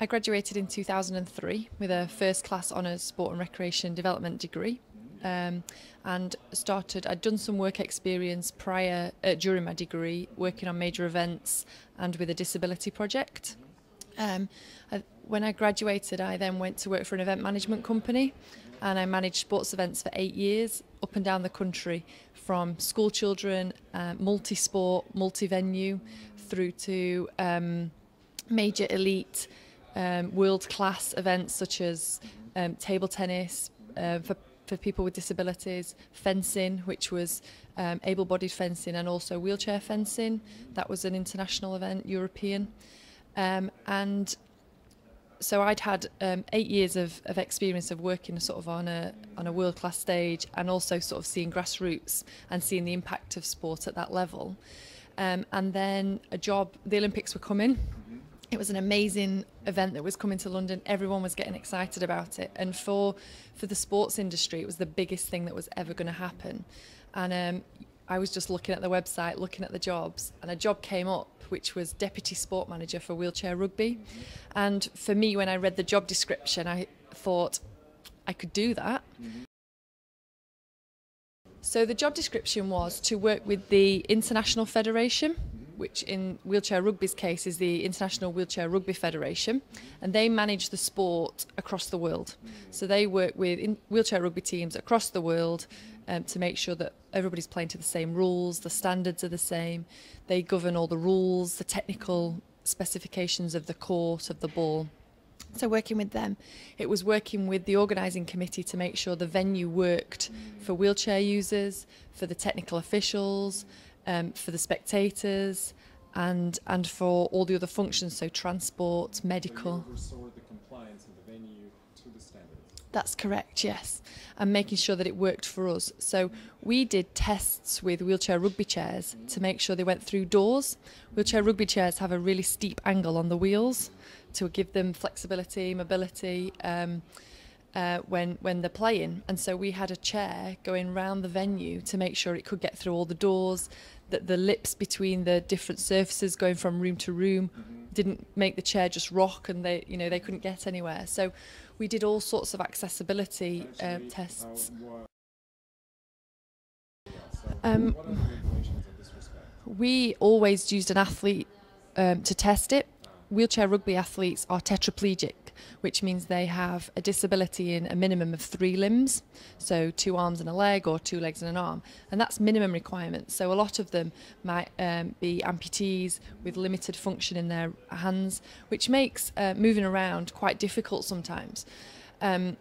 I graduated in 2003 with a first class honours sport and recreation development degree, and I'd done some work experience during my degree, working on major events and with a disability project. When I graduated, I then went to work for an event management company, and I managed sports events for 8 years up and down the country, from school children, multi-sport, multi-venue, through to major elite world-class events such as table tennis for people with disabilities, fencing, which was able-bodied fencing, and also wheelchair fencing. That was an international event, European. And so I'd had 8 years of experience of working sort of on a world-class stage, and also sort of seeing grassroots and seeing the impact of sport at that level. And then the Olympics were coming. It was an amazing event that was coming to London. Everyone was getting excited about it. And for the sports industry, it was the biggest thing that was ever going to happen. And I was just looking at the website, looking at the jobs, and a job came up, which was Deputy Sport Manager for wheelchair rugby. And for me, when I read the job description, I thought I could do that. So the job description was to work with the International Federation, which in wheelchair rugby's case is the International Wheelchair Rugby Federation, and they manage the sport across the world. So they work with wheelchair rugby teams across the world to make sure that everybody's playing to the same rules, the standards are the same, they govern all the rules, the technical specifications of the court, of the ball. So working with them, it was working with the organising committee to make sure the venue worked for wheelchair users, for the technical officials, for the spectators, and for all the other functions, so transport, medical. So you oversaw the compliance of the venue to the standards? That's correct, yes, and making sure that it worked for us. So we did tests with wheelchair rugby chairs to make sure they went through doors. Wheelchair rugby chairs have a really steep angle on the wheels to give them flexibility, mobility, when they're playing. And so we had a chair going round the venue to make sure it could get through all the doors, that the lips between the different surfaces going from room to room didn't make the chair just rock, and they couldn't get anywhere. So we did all sorts of accessibility tests. What are the regulations in this respect? We always used an athlete to test it. Wheelchair rugby athletes are tetraplegic, which means they have a disability in a minimum of 3 limbs, so 2 arms and a leg, or 2 legs and an arm, and that's minimum requirement. So a lot of them might be amputees with limited function in their hands, which makes moving around quite difficult sometimes. And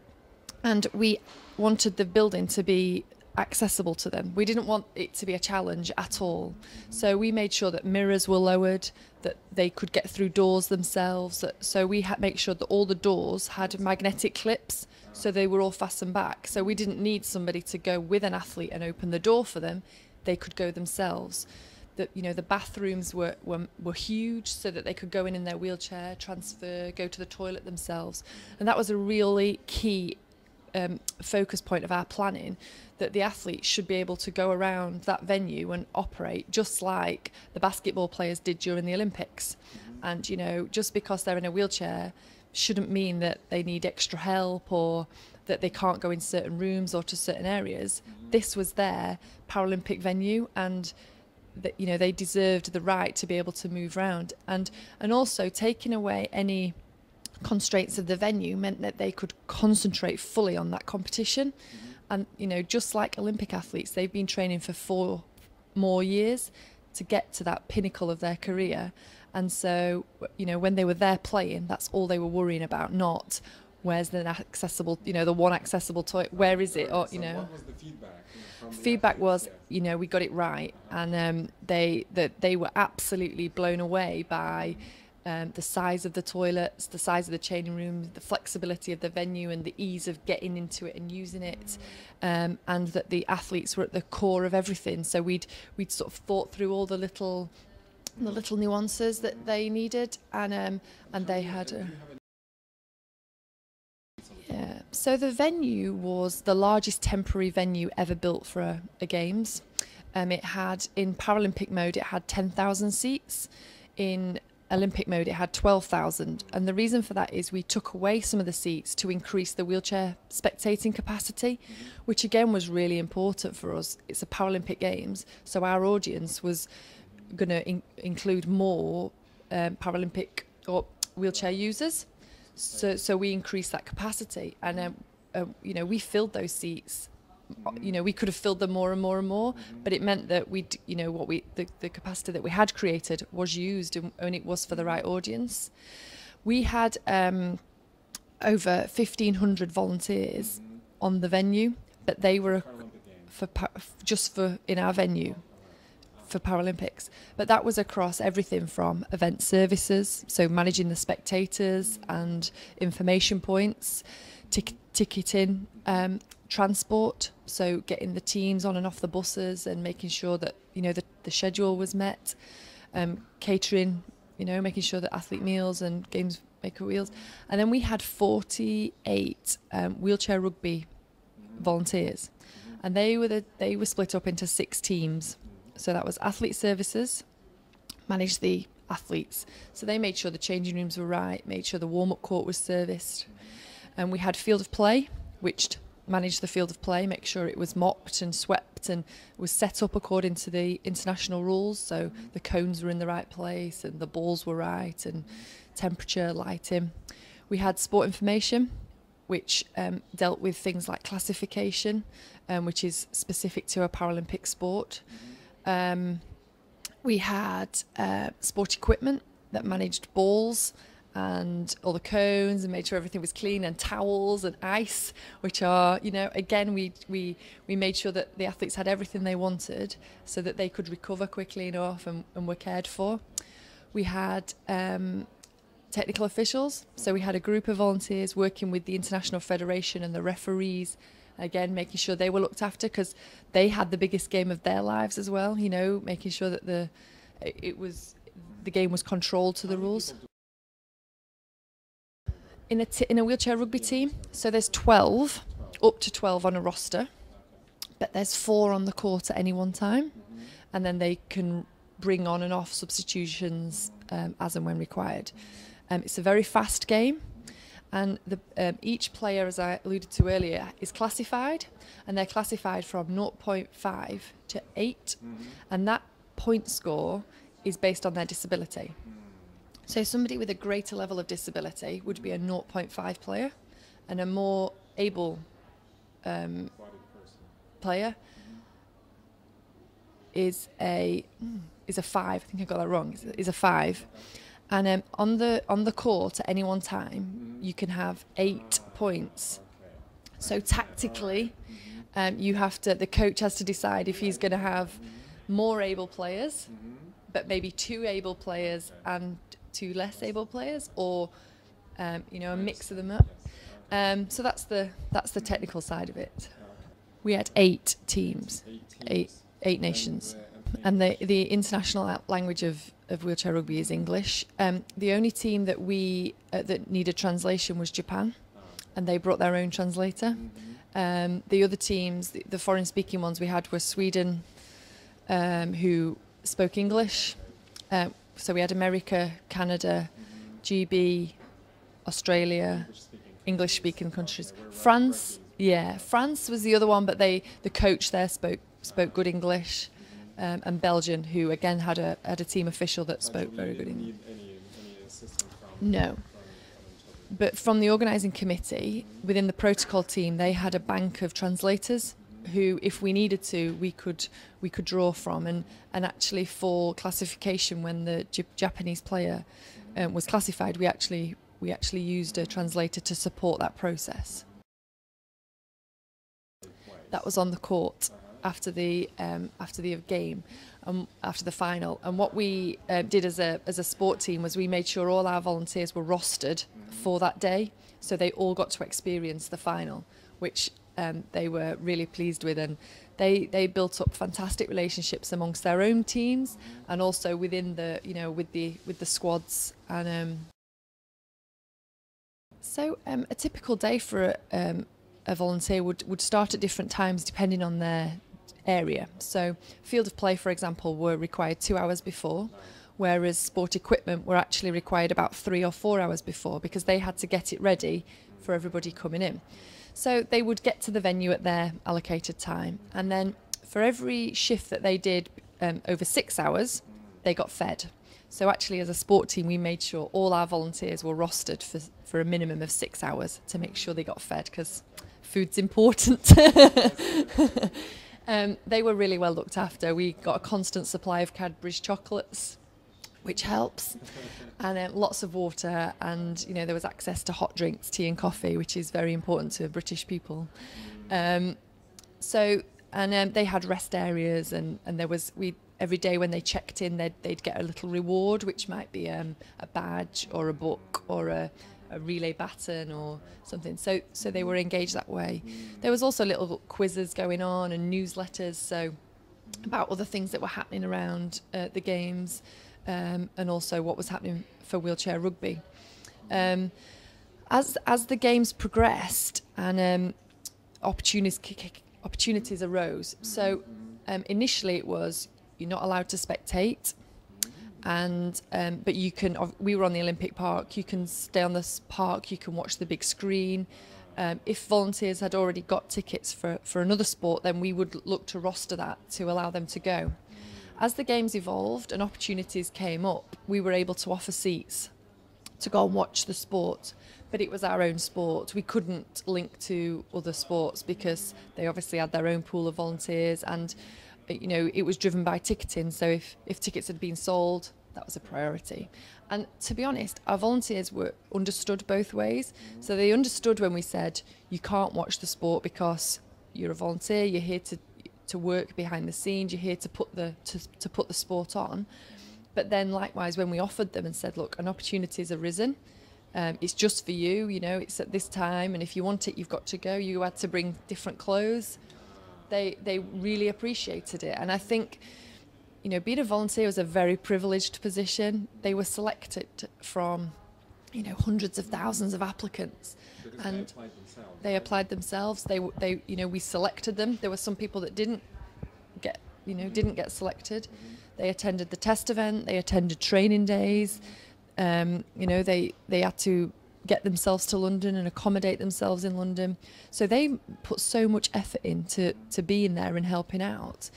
we wanted the building to be accessible to them. We didn't want it to be a challenge at all. So we made sure that mirrors were lowered, that they could get through doors themselves. So we had to make sure that all the doors had magnetic clips, so they were all fastened back. So we didn't need somebody to go with an athlete and open the door for them. They could go themselves. The bathrooms were huge, so that they could go in their wheelchair, transfer, go to the toilet themselves. And that was a really key focus point of our planning, that the athletes should be able to go around that venue and operate just like the basketball players did during the Olympics. And just because they're in a wheelchair shouldn't mean that they need extra help, or that they can't go in certain rooms or to certain areas. This was their Paralympic venue, and they deserved the right to be able to move around. And also taking away any constraints of the venue meant that they could concentrate fully on that competition. And just like Olympic athletes, they've been training for 4 more years to get to that pinnacle of their career. And so when they were there playing, that's all they were worrying about, not where's the accessible, the one accessible toilet, where is it? Or So what was the feedback? From the feedback was, athletes? we got it right, and they were absolutely blown away by the size of the toilets, the size of the changing rooms, the flexibility of the venue, and the ease of getting into it and using it, and that the athletes were at the core of everything. So we'd sort of thought through all the little nuances that they needed, and they had. Yeah. So the venue was the largest temporary venue ever built for a Games. It had, in Paralympic mode, it had 10,000 seats. In Olympic mode, it had 12,000. And the reason for that is we took away some of the seats to increase the wheelchair spectating capacity, which again was really important for us. It's a Paralympic Games, so our audience was going to include more Paralympic or wheelchair users. So we increased that capacity, and you know, we filled those seats. You know, we could have filled them more and more and more, but it meant that you know, the capacity that we had created was used, and it was for the right audience. We had over 1,500 volunteers on the venue, but they were in our venue for Paralympics. But that was across everything from event services, so managing the spectators and information points, ticketing, transport, so getting the teams on and off the buses and making sure that, you know, the schedule was met, catering, you know, making sure that athlete meals and games maker wheels. And then we had 48 wheelchair rugby volunteers, and they were split up into 6 teams. So that was athlete services, managed the athletes. So they made sure the changing rooms were right, made sure the warm-up court was serviced. And we had field of play, which managed the field of play, make sure it was mopped and swept and was set up according to the international rules. So the cones were in the right place and the balls were right, and temperature, lighting. We had sport information, which dealt with things like classification, which is specific to a Paralympic sport. We had sport equipment that managed balls and all the cones and made sure everything was clean, and towels and ice, which are, you know, again, we made sure that the athletes had everything they wanted so that they could recover quickly enough and were cared for. We had technical officials, so we had a group of volunteers working with the International Federation and the referees, again making sure they were looked after, because they had the biggest game of their lives as well, you know, making sure that the game was controlled to the rules. In a wheelchair rugby team, so there's 12, up to 12 on a roster, but there's 4 on the court at any one time, and then they can bring on and off substitutions as and when required. It's a very fast game, and each player, as I alluded to earlier, is classified, and they're classified from 0.5 to 8, and that point score is based on their disability. So somebody with a greater level of disability would be a 0.5 player, and a more able player is a 5. I think I got that wrong. Is a 5. And on the court at any one time, you can have 8 points. So tactically, the coach has to decide if he's going to have more able players, but maybe 2 able players and 2 less able players, or you know, a mix of them up. So that's the technical side of it. We had 8 teams, 8 nations, and the international language of wheelchair rugby is English. The only team that that needed translation was Japan, and they brought their own translator. The other teams, the foreign-speaking ones we had, were Sweden, who spoke English. So we had America, Canada, GB, Australia, English-speaking countries. France was the other one, but the coach there spoke good English, and Belgium, who again had a team official that spoke very good English. Any assistance from? No. But from the organising committee, within the protocol team, they had a bank of translators who, if we needed to, we could draw from, and actually for classification, when the Japanese player was classified, we actually used a translator to support that process. That was on the court after the game, after the final. And what we did as a sport team was we made sure all our volunteers were rostered for that day, so they all got to experience the final, which they were really pleased with, and they built up fantastic relationships amongst their own teams and also within the, you know, with the squads. And so a typical day for a volunteer would start at different times depending on their area. So field of play, for example, were required 2 hours before. whereas sport equipment were actually required about 3 or 4 hours before, because they had to get it ready for everybody coming in. So they would get to the venue at their allocated time, and then for every shift that they did over 6 hours, they got fed. So actually, as a sport team, we made sure all our volunteers were rostered for a minimum of 6 hours to make sure they got fed, because food's important. They were really well looked after. We got a constant supply of Cadbury's chocolates, which helps, and lots of water, and there was access to hot drinks, tea and coffee, which is very important to British people. They had rest areas, and there was every day when they checked in, they'd get a little reward, which might be a badge or a book or a relay baton or something. So they were engaged that way. There was also little quizzes going on and newsletters, so about other things that were happening around the games, and also what was happening for wheelchair rugby. As the games progressed and opportunities arose. So initially it was, you're not allowed to spectate, and but you can. We were on the Olympic Park. You can stay on this park. You can watch the big screen. If volunteers had already got tickets for another sport, then we would look to roster that to allow them to go. As the games evolved and opportunities came up, we were able to offer seats to go and watch the sport, but it was our own sport. We couldn't link to other sports because they obviously had their own pool of volunteers, and it was driven by ticketing. So if tickets had been sold, that was a priority. And to be honest, our volunteers were understood both ways. So they understood when we said, you can't watch the sport because you're a volunteer, you're here to work behind the scenes, you're here to put the sport on. But then likewise, when we offered them and said, look, an opportunity's arisen, it's just for you, it's at this time, and if you want it, you've got to go. You had to bring different clothes. They really appreciated it. And I think, being a volunteer was a very privileged position. They were selected from, hundreds of thousands of applicants. Because and they applied themselves. we selected them. There were some people that didn't get selected. They attended the test event. They attended training days. They had to get themselves to London and accommodate themselves in London. So they put so much effort into being there and helping out.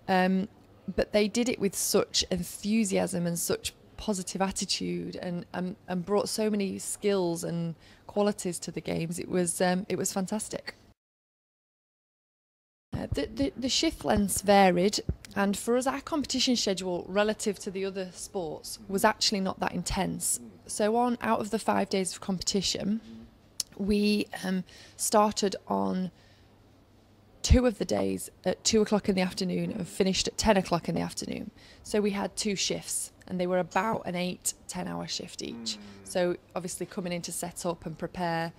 But they did it with such enthusiasm and such positive attitude, and brought so many skills and qualities to the games. It was fantastic. The shift lengths varied, and for us, our competition schedule relative to the other sports was actually not that intense. So out of the 5 days of competition, we started on 2 of the days at 2 o'clock in the afternoon and finished at 10 o'clock in the afternoon. So we had 2 shifts, and they were about an 8-10 hour shift each. So obviously coming in to set up and prepare,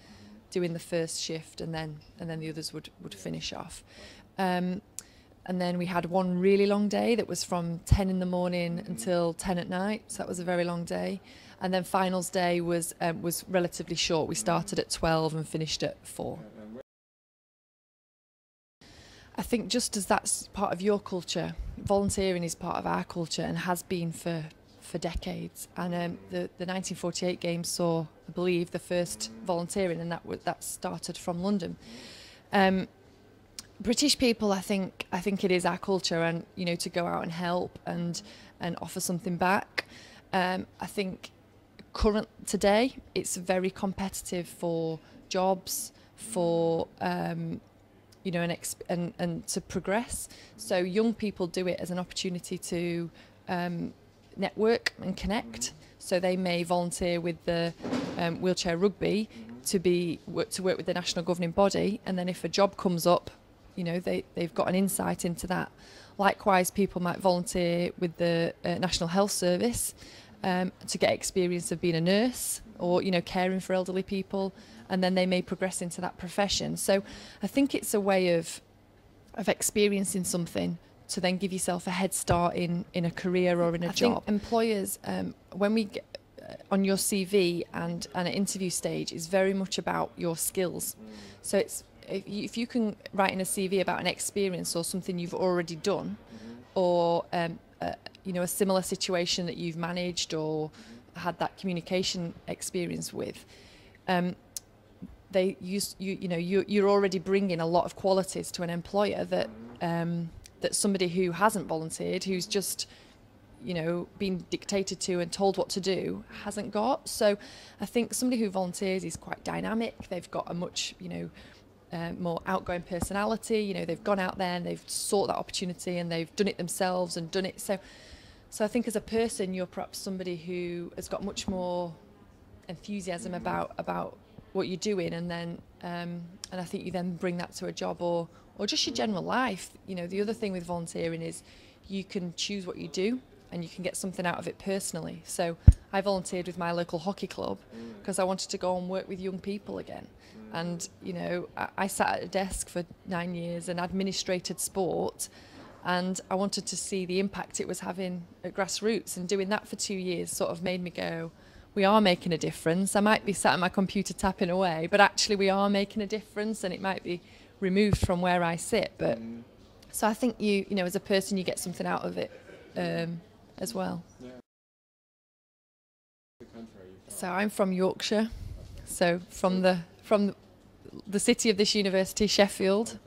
doing the first shift, and then the others would finish off. And then we had one really long day that was from 10 in the morning until 10 at night. So that was a very long day. And then finals day was relatively short. We started at 12 and finished at 4. I think just as that's part of your culture, volunteering is part of our culture and has been for decades. And the 1948 Games saw, I believe, the first volunteering, and that started from London. British people, I think it is our culture, and to go out and help and offer something back. I think today it's very competitive for jobs, for and to progress. So young people do it as an opportunity to network and connect. So they may volunteer with the wheelchair rugby to work with the national governing body, and then if a job comes up, they've got an insight into that. Likewise, people might volunteer with the National Health Service to get experience of being a nurse or caring for elderly people, and then they may progress into that profession. So I think it's a way of experiencing something to then give yourself a head start in a career or in a job. I think employers, when we get on your CV and an interview stage, is very much about your skills. So it's if you can write in a CV about an experience or something you've already done, or a similar situation that you've managed or had that communication experience with, you're already bringing a lot of qualities to an employer that somebody who hasn't volunteered, who's just been dictated to and told what to do, hasn't got. So I think somebody who volunteers is quite dynamic. They've got a much more outgoing personality. They've gone out there and they've sought that opportunity and they've done it themselves and done it. So I think as a person, you're perhaps somebody who has got much more enthusiasm about what you're doing, and then and I think you then bring that to a job or just your general life. The other thing with volunteering is you can choose what you do and you can get something out of it personally. So I volunteered with my local hockey club because I wanted to go and work with young people again. And I sat at a desk for 9 years and administrated sport, and I wanted to see the impact it was having at grassroots, and doing that for 2 years sort of made me go, we are making a difference. I might be sat at my computer tapping away, but actually we are making a difference, and it might be removed from where I sit. But so I think as a person, you get something out of it as well. Yeah. So I'm from Yorkshire, so from the city of this university, Sheffield.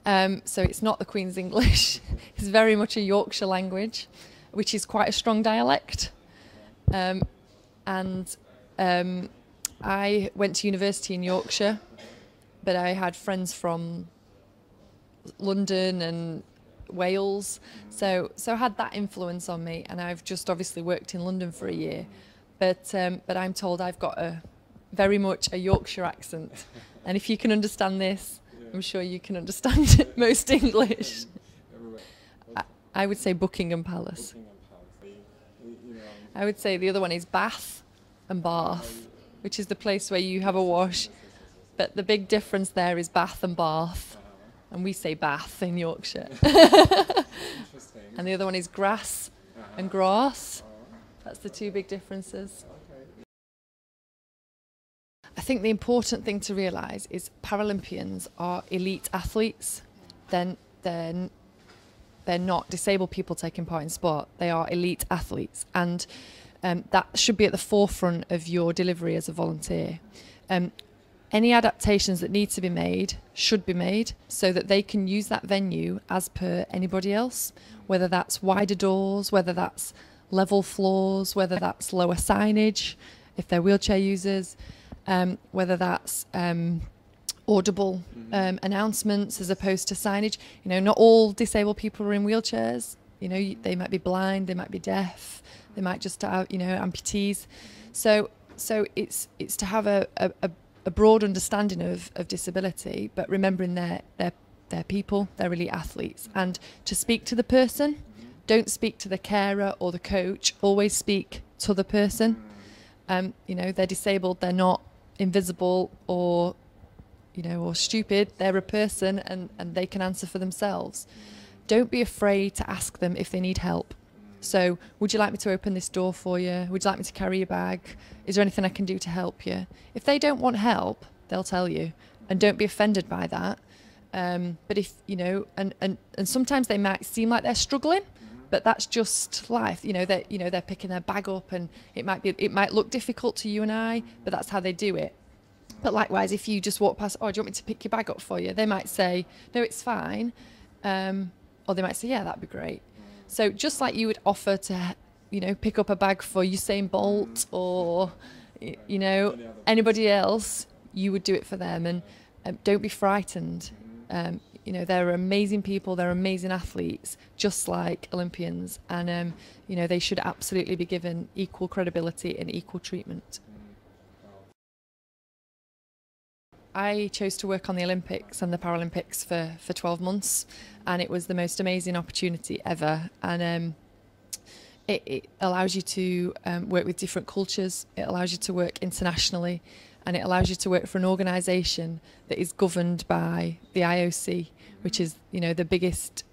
So it's not the Queen's English. It's very much a Yorkshire language, which is quite a strong dialect. And I went to university in Yorkshire, but I had friends from London and Wales, so I had that influence on me. And I've just obviously worked in London for a year, but I'm told I've got very much a Yorkshire accent, and if you can understand this, I'm sure you can understand most English. I would say Buckingham Palace. I would say the other one is Bath and Bath, which is the place where you have a wash. But the big difference there is Bath and Bath, and we say Bath in Yorkshire. And the other one is grass and grass. That's the two big differences. I think the important thing to realise is Paralympians are elite athletes. They're not disabled people taking part in sport. They are elite athletes, and that should be at the forefront of your delivery as a volunteer. Any adaptations that need to be made should be made so that they can use that venue as per anybody else, whether that's wider doors, whether that's level floors, whether that's lower signage if they're wheelchair users, whether that's audible announcements as opposed to signage. Not all disabled people are in wheelchairs. They might be blind, they might be deaf, they might just have amputees. So it's to have a broad understanding of disability, but remembering they're people, they're really athletes, and to speak to the person. Don't speak to the carer or the coach. Always speak to the person. They're disabled. They're not invisible or stupid. They're a person, and they can answer for themselves. Don't be afraid to ask them if they need help. So, would you like me to open this door for you? Would you like me to carry your bag? Is there anything I can do to help you? If they don't want help, they'll tell you, and don't be offended by that. But if and sometimes they might seem like they're struggling, but that's just life. They're picking their bag up, and it might look difficult to you and I, but that's how they do it. But likewise, if you just walk past, do you want me to pick your bag up for you? They might say, no, it's fine. Or they might say, yeah, that'd be great. So just like you would offer to, pick up a bag for Usain Bolt or, anybody else, you would do it for them. And don't be frightened. They're amazing people, they're amazing athletes, just like Olympians. And, they should absolutely be given equal credibility and equal treatment. I chose to work on the Olympics and the Paralympics for 12 months, and it was the most amazing opportunity ever. And it allows you to work with different cultures, it allows you to work internationally, and it allows you to work for an organisation that is governed by the IOC, which is the biggest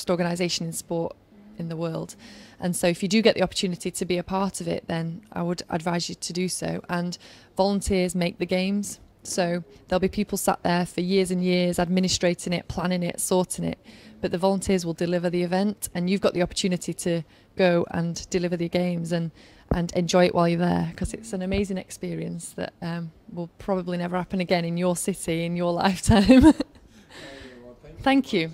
organisation in sport in the world. And so if you do get the opportunity to be a part of it, then I would advise you to do so. And volunteers make the games. So there'll be people sat there for years and years administrating it, planning it, sorting it, but the volunteers will deliver the event, and you've got the opportunity to go and deliver the games and enjoy it while you're there, because it's an amazing experience that will probably never happen again in your city, in your lifetime. Thank you.